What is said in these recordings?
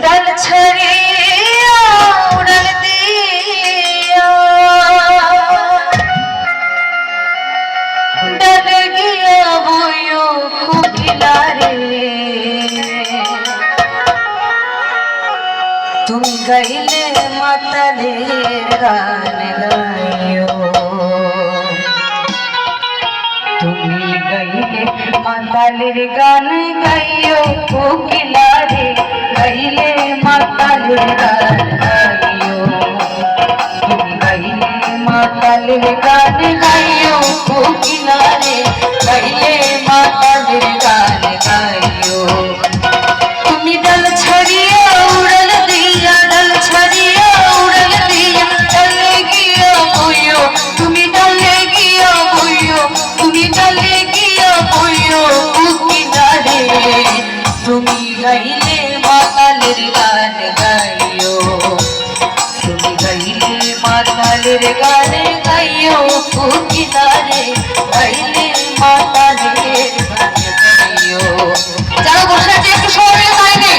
ডাল ছড়িয়া উড়াল দিয়া ডাল গিয়া বইও কোকিলা রে তুমি গাইলে মাতালের গান গাইও তুমি গাইলে মাতালের গান গাইও কোকিলা রে গাইলে মাতালের গান গাইও তুমি গাইলে মাতালের গান গাইও কোকিলা রে গাইলে মাতালের গান গাইও তুমি ডাল ছড়িয়া উড়াল দিয়া ডাল ছড়িয়া উড়াল দিয়া ডালে গিয়া বইও তুমি ডালে গিয়া বইও তুমি ডালে গিয়া বইও কোকিলা রে তুমি গাইলে মাতালের গান গাইও তুমি গাইলে মাতালের গান গাইও কোকিলা রে গাইলে মাতালের গান গাইও। যারা বসে আছে একটু সবাই গাইবে।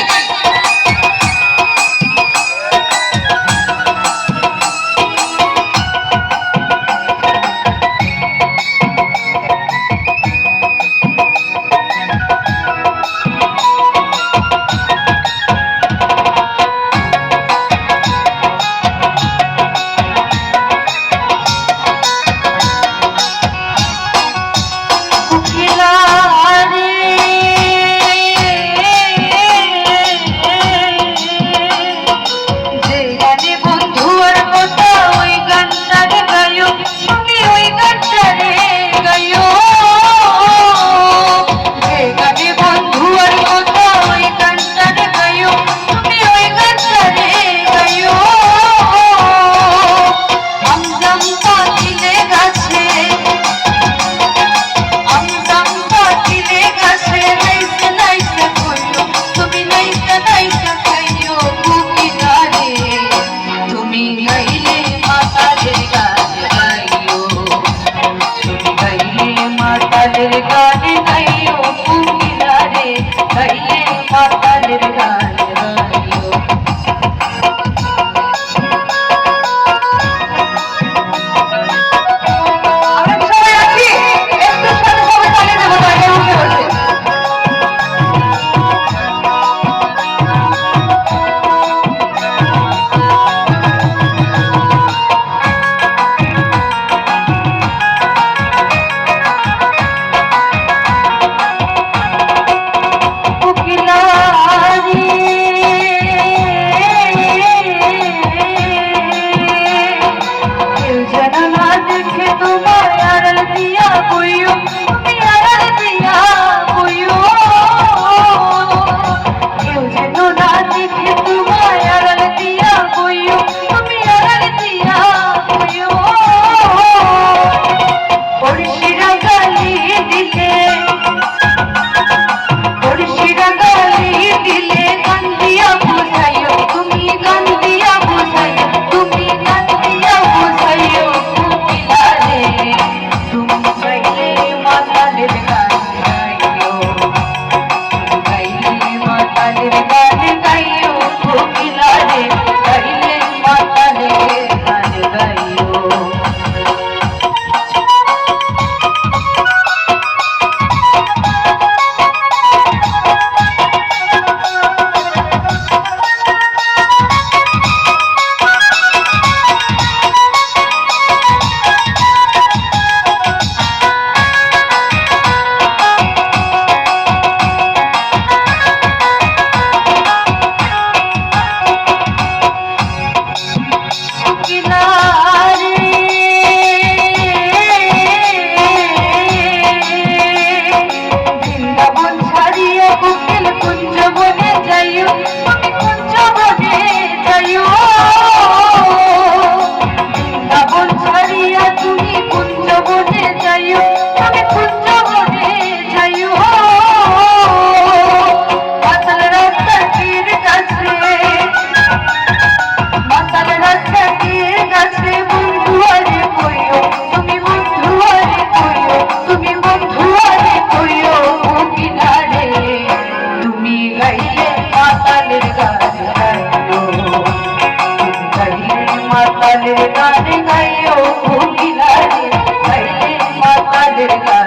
মাতালের গান